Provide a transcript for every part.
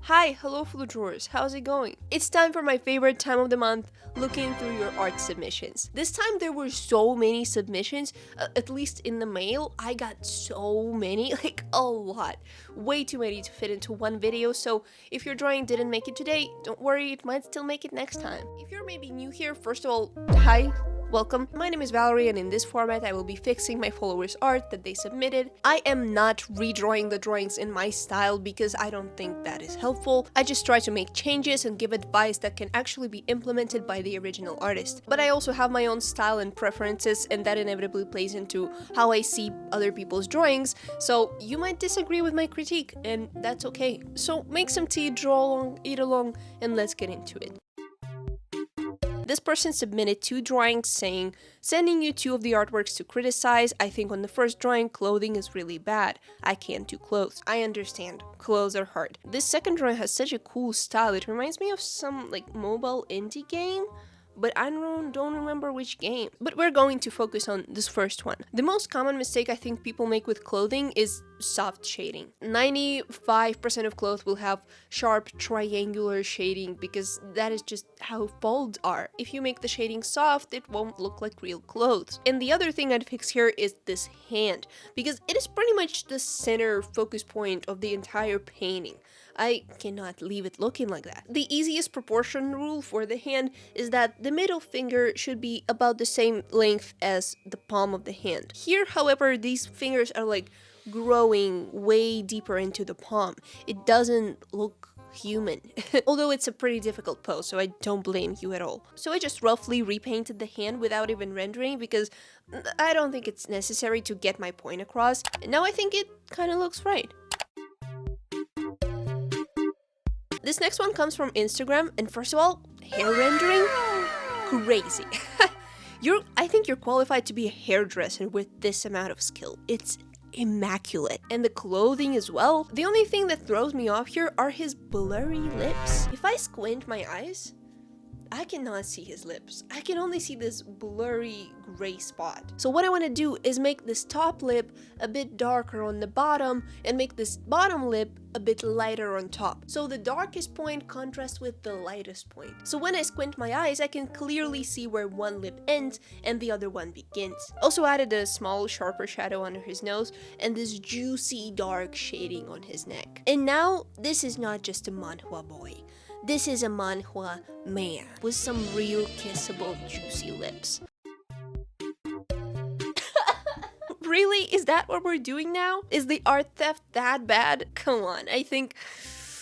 Hi, hello food drawers, how's it going? It's time for my favorite time of the month, looking through your art submissions. This time there were so many submissions, at least in the mail, I got so many, like a lot. Way too many to fit into one video, so if your drawing didn't make it today, don't worry, it might still make it next time. If you're maybe new here, first of all, hi. Welcome, my name is Valerie and in this format I will be fixing my followers' art that they submitted. I am not redrawing the drawings in my style because I don't think that is helpful. I just try to make changes and give advice that can actually be implemented by the original artist. But I also have my own style and preferences, and that inevitably plays into how I see other people's drawings, so you might disagree with my critique, and that's okay. So make some tea, draw along, eat along, and let's get into it. This person submitted 2 drawings saying, sending you 2 of the artworks to criticize. I think on the first drawing, clothing is really bad. I can't do clothes. I understand. Clothes are hard. This second drawing has such a cool style. It reminds me of some like mobile indie game, but I don't remember which game. But we're going to focus on this first one. The most common mistake I think people make with clothing is soft shading. 95% of clothes will have sharp triangular shading because that is just how folds are. If you make the shading soft, it won't look like real clothes. And the other thing I'd fix here is this hand, because it is pretty much the center focus point of the entire painting. I cannot leave it looking like that. The easiest proportion rule for the hand is that the middle finger should be about the same length as the palm of the hand. Here, however, these fingers are like growing way deeper into the palm. It doesn't look human. Although it's a pretty difficult pose, so I don't blame you at all. So I just roughly repainted the hand without even rendering because I don't think it's necessary to get my point across. And now I think it kind of looks right. This next one comes from Instagram, and first of all, hair rendering? Crazy. I think you're qualified to be a hairdresser with this amount of skill. It's immaculate. And the clothing as well. The only thing that throws me off here are his blurry lips. If I squint my eyes, I cannot see his lips. I can only see this blurry gray spot. So what I want to do is make this top lip a bit darker on the bottom and make this bottom lip a bit lighter on top. So the darkest point contrasts with the lightest point. So when I squint my eyes, I can clearly see where one lip ends and the other one begins. Also added a small sharper shadow under his nose and this juicy dark shading on his neck. And now this is not just a manhwa boy. This is a manhwa man with some real kissable juicy lips. Really? Is that what we're doing now? Is the art theft that bad? Come on, I think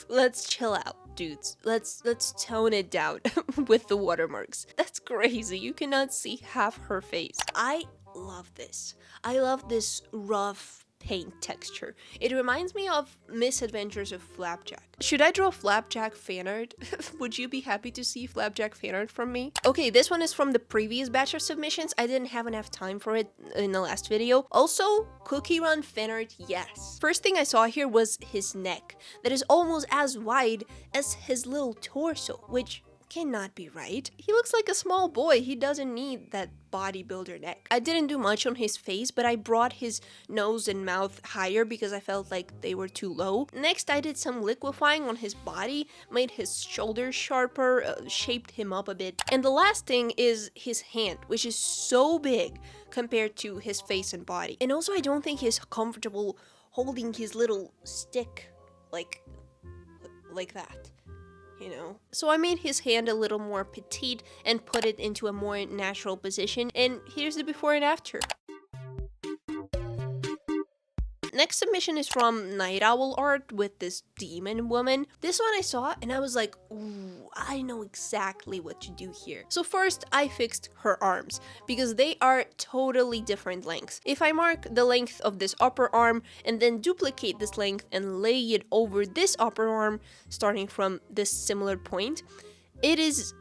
let's chill out, dudes. Let's tone it down with the watermarks. That's crazy. You cannot see half her face. I love this. I love this rough paint texture. It reminds me of Misadventures of Flapjack. Should I draw Flapjack fan art? Would you be happy to see Flapjack fan art from me? Okay, this one is from the previous batch of submissions. I didn't have enough time for it in the last video. Also, Cookie Run fan art, yes. First thing I saw here was his neck, that is almost as wide as his little torso, which cannot be right. He looks like a small boy. He doesn't need that bodybuilder neck. I didn't do much on his face, but I brought his nose and mouth higher because I felt like they were too low. Next, I did some liquefying on his body, made his shoulders sharper, shaped him up a bit. And the last thing is his hand, which is so big compared to his face and body. And also, I don't think he's comfortable holding his little stick like that. You know? So I made his hand a little more petite and put it into a more natural position, and here's the before and after. Next submission is from Night Owl Art with this demon woman. This one I saw and I was like, ooh, I know exactly what to do here. So first I fixed her arms because they are totally different lengths. If I mark the length of this upper arm and then duplicate this length and lay it over this upper arm, starting from this similar point, it is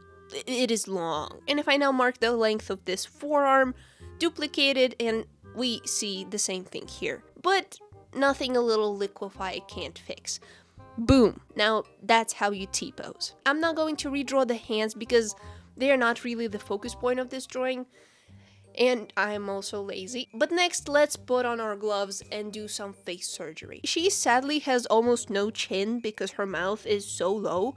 long. And if I now mark the length of this forearm, duplicate it, and we see the same thing here. But nothing a little liquefy can't fix. Boom. Now that's how you T-pose. I'm not going to redraw the hands because they are not really the focus point of this drawing. and I'm also lazy. But next, let's put on our gloves and do some face surgery. She sadly has almost no chin because her mouth is so low.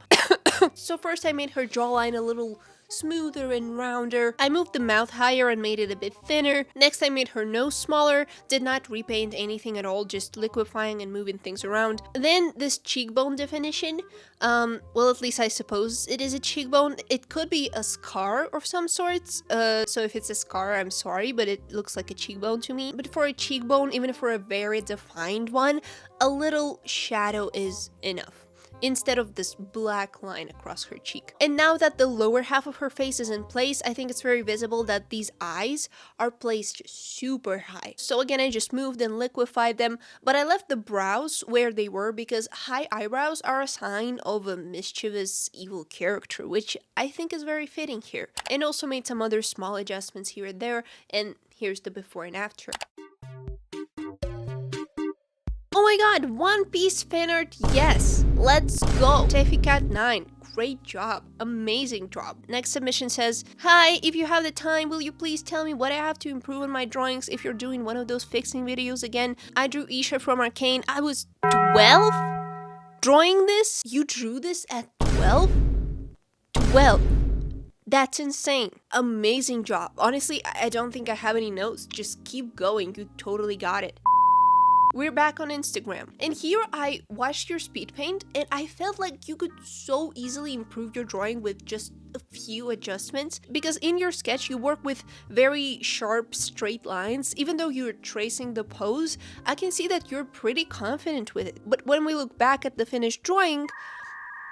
So first I made her jawline a little smoother and rounder. I moved the mouth higher and made it a bit thinner. Next I made her nose smaller, did not repaint anything at all, just liquefying and moving things around. Then this cheekbone definition, well, at least I suppose it is a cheekbone. It could be a scar of some sorts, so if it's a scar, I'm sorry, but it looks like a cheekbone to me. But for a cheekbone, even for a very defined one, a little shadow is enough, instead of this black line across her cheek. And now that the lower half of her face is in place, I think it's very visible that these eyes are placed just super high. So again, I just moved and liquefied them, but I left the brows where they were because high eyebrows are a sign of a mischievous, evil character, which I think is very fitting here. And also made some other small adjustments here and there, and here's the before and after. Oh my god, One Piece fan art, yes! Let's go! kryjovnikart9, great job, amazing job. Next submission says, hi, if you have the time, will you please tell me what I have to improve on my drawings if you're doing one of those fixing videos again? I drew Isha from Arcane. I was 12? Drawing this? You drew this at 12? 12. That's insane. Amazing job. Honestly, I don't think I have any notes. Just keep going. You totally got it. We're back on Instagram, and here I watched your speed paint and I felt like you could so easily improve your drawing with just a few adjustments, because in your sketch you work with very sharp straight lines. Even though you're tracing the pose, I can see that you're pretty confident with it. But when we look back at the finished drawing,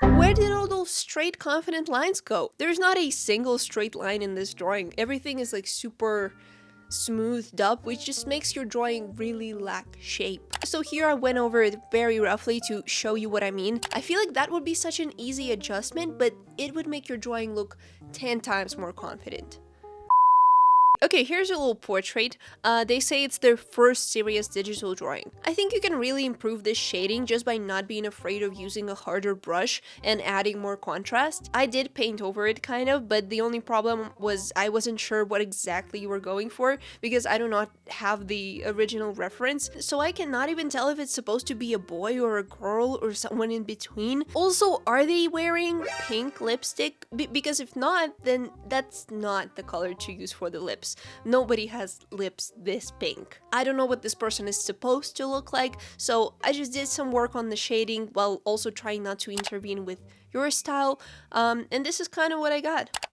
where did all those straight confident lines go? There's not a single straight line in this drawing. Everything is like super smoothed up, which just makes your drawing really lack shape. So here I went over it very roughly to show you what I mean. I feel like that would be such an easy adjustment, but it would make your drawing look 10 times more confident. Okay, here's a little portrait. They say it's their first serious digital drawing. I think you can really improve this shading just by not being afraid of using a harder brush and adding more contrast. I did paint over it kind of, but the only problem was I wasn't sure what exactly you were going for because I do not have the original reference, so I cannot even tell if it's supposed to be a boy or a girl or someone in between. Also, are they wearing pink lipstick? Because if not, then that's not the color to use for the lips. Nobody has lips this pink. I don't know what this person is supposed to look like, so I just did some work on the shading while also trying not to intervene with your style, and this is kind of what I got.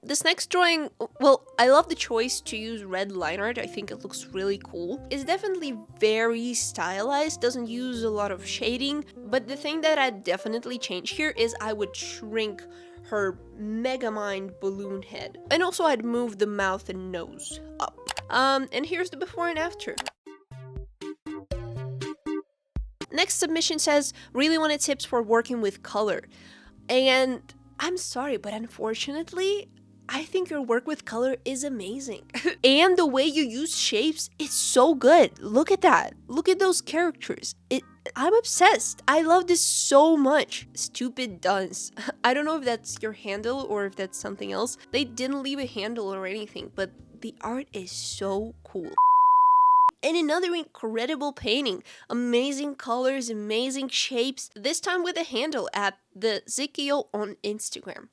This next drawing, well, I love the choice to use red line art. I think it looks really cool. It's definitely very stylized, doesn't use a lot of shading, but the thing that I'd definitely change here is I would shrink her Megamind balloon head. And also I'd move the mouth and nose up. And here's the before and after. Next submission says, really wanted tips for working with color. And I'm sorry, but unfortunately, I think your work with color is amazing. And the way you use shapes, it's so good. Look at that. Look at those characters. I'm obsessed. I love this so much. Stupid dunce. I don't know if that's your handle or if that's something else. They didn't leave a handle or anything, but the art is so cool. And another incredible painting. Amazing colors, amazing shapes. This time with a handle at the Zikio on Instagram.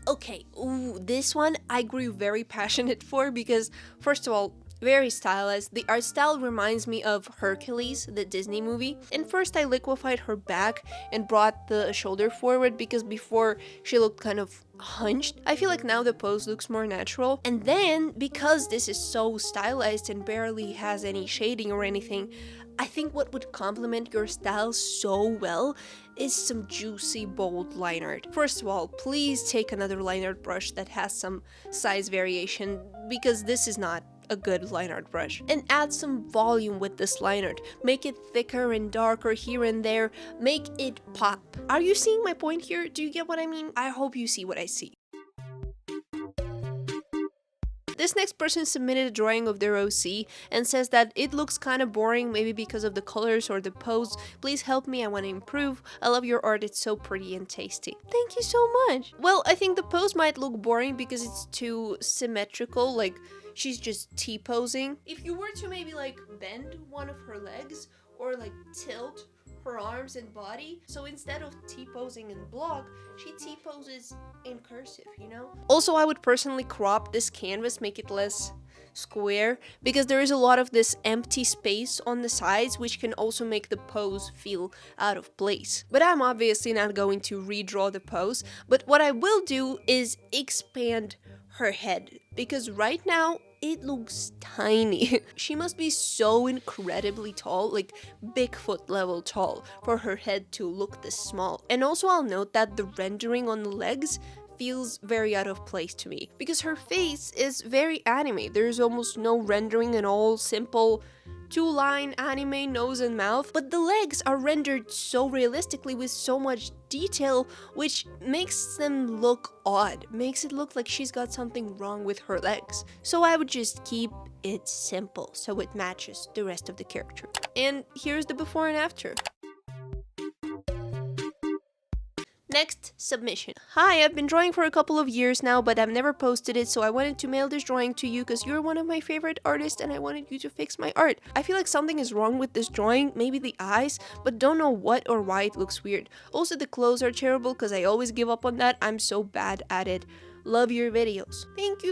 Okay, ooh, this one I grew very passionate for because, first of all, very stylized. The art style reminds me of Hercules, the Disney movie. And first I liquefied her back and brought the shoulder forward because before she looked kind of hunched. I feel like now the pose looks more natural. And then, because this is so stylized and barely has any shading or anything, I think what would complement your style so well is some juicy, bold line art. First of all, please take another line art brush that has some size variation because this is not a good line art brush. And add some volume with this line art. Make it thicker and darker here and there. Make it pop. Are you seeing my point here? Do you get what I mean? I hope you see what I see. This next person submitted a drawing of their OC and says that it looks kind of boring, maybe because of the colors or the pose. Please help me, I want to improve. I love your art, it's so pretty and tasty. Thank you so much. Well, I think the pose might look boring because it's too symmetrical, like she's just T-posing. If you were to maybe like bend one of her legs or like tilt her arms and body, so instead of T-posing in block, she T-poses in cursive, you know? Also, I would personally crop this canvas, make it less square, because there is a lot of this empty space on the sides, which can also make the pose feel out of place. But I'm obviously not going to redraw the pose, but what I will do is expand her head, because right now it looks tiny. She must be so incredibly tall, like Bigfoot level tall, for her head to look this small. And also I'll note that the rendering on the legs feels very out of place to me, because her face is very anime. There's almost no rendering at all, simple two-line anime nose and mouth, but the legs are rendered so realistically with so much detail, which makes them look odd, makes it look like she's got something wrong with her legs. So I would just keep it simple so it matches the rest of the character. And here's the before and after. Next submission. Hi, I've been drawing for a couple of years now, but I've never posted it, so I wanted to mail this drawing to you because you're one of my favorite artists and I wanted you to fix my art. I feel like something is wrong with this drawing, maybe the eyes, but don't know what or why it looks weird. Also, the clothes are terrible because I always give up on that. I'm so bad at it. Love your videos. Thank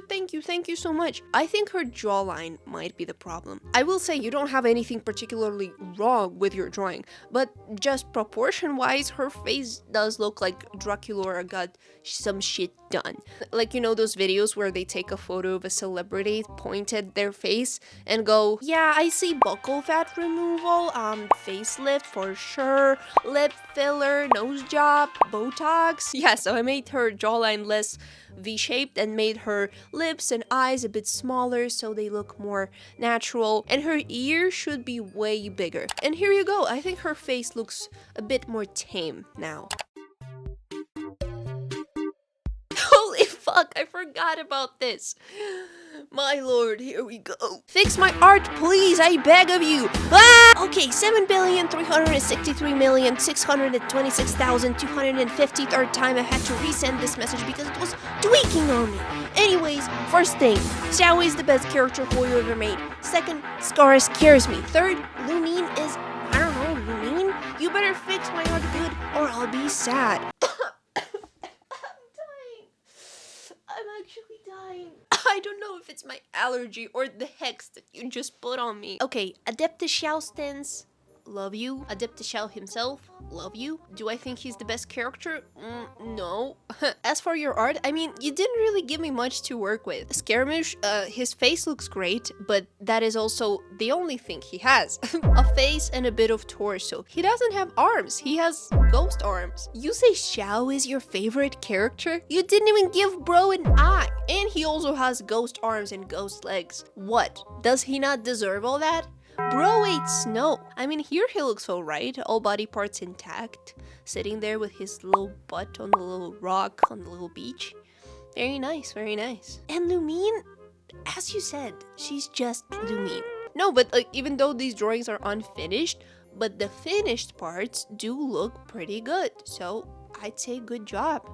you so much. I think her jawline might be the problem. I will say you don't have anything particularly wrong with your drawing, but just proportion-wise, her face does look like Dracula got some shit done. Like, you know those videos where they take a photo of a celebrity, point at their face, and go, yeah, I see buccal fat removal, facelift for sure, lip filler, nose job, Botox. Yeah, so I made her jawline less V-shaped and made her lips and eyes a bit smaller so they look more natural, and her ear should be way bigger. And here you go, I think her face looks a bit more tame now. Holy fuck, I forgot about this. My lord, here we go. Fix my art, please, I beg of you. Ah! Okay, 7,363,626,250 third time I had to resend this message because it was tweaking on me. Anyways, first thing, Xiao is the best character who you ever made. Second, Scar scares me. Third, Lunine is, I don't know, Lunine? You better fix my art good or I'll be sad. I'm actually dying. I don't know if it's my allergy or the hex that you just put on me. Okay, Adeptus Xiao stance, love you. Adeptus Xiao himself, love you. Do I think he's the best character? No. As for your art, I mean, you didn't really give me much to work with. Scaramouche, his face looks great, but that is also the only thing he has. A face and a bit of torso. He doesn't have arms, he has ghost arms. You say Xiao is your favorite character? You didn't even give bro an eye. And he also has ghost arms and ghost legs. What? Does he not deserve all that? Bro ate snow. I mean, here he looks alright, all body parts intact, sitting there with his little butt on the little rock on the little beach. Very nice, very nice. And Lumine, as you said, she's just Lumine. No, but like, even though these drawings are unfinished, but the finished parts do look pretty good, so I'd say good job.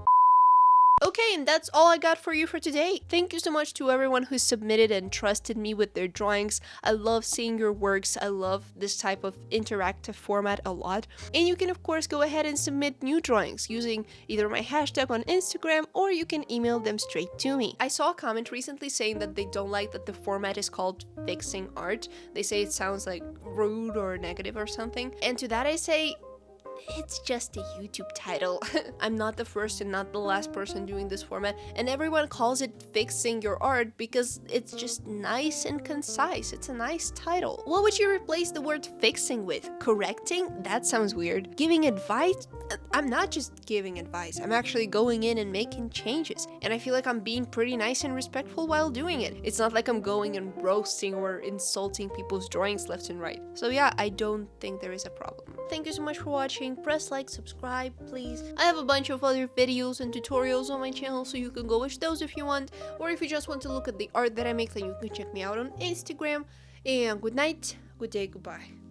Okay, and that's all I got for you for today. Thank you so much to everyone who submitted and trusted me with their drawings. I love seeing your works. I love this type of interactive format a lot. And you can of course go ahead and submit new drawings using either my hashtag on Instagram or you can email them straight to me. I saw a comment recently saying that they don't like that the format is called fixing art. They say it sounds like rude or negative or something. And to that I say, it's just a YouTube title. I'm not the first and not the last person doing this format, and everyone calls it fixing your art because it's just nice and concise. It's a nice title. What would you replace the word fixing with? Correcting? That sounds weird. Giving advice? I'm not just giving advice, I'm actually going in and making changes. And I feel like I'm being pretty nice and respectful while doing it. It's not like I'm going and roasting or insulting people's drawings left and right. So yeah, I don't think there is a problem. Thank you so much for watching. Press like, subscribe, please. I have a bunch of other videos and tutorials on my channel, so you can go watch those if you want. Or if you just want to look at the art that I make, then you can check me out on Instagram. And good night, good day, goodbye.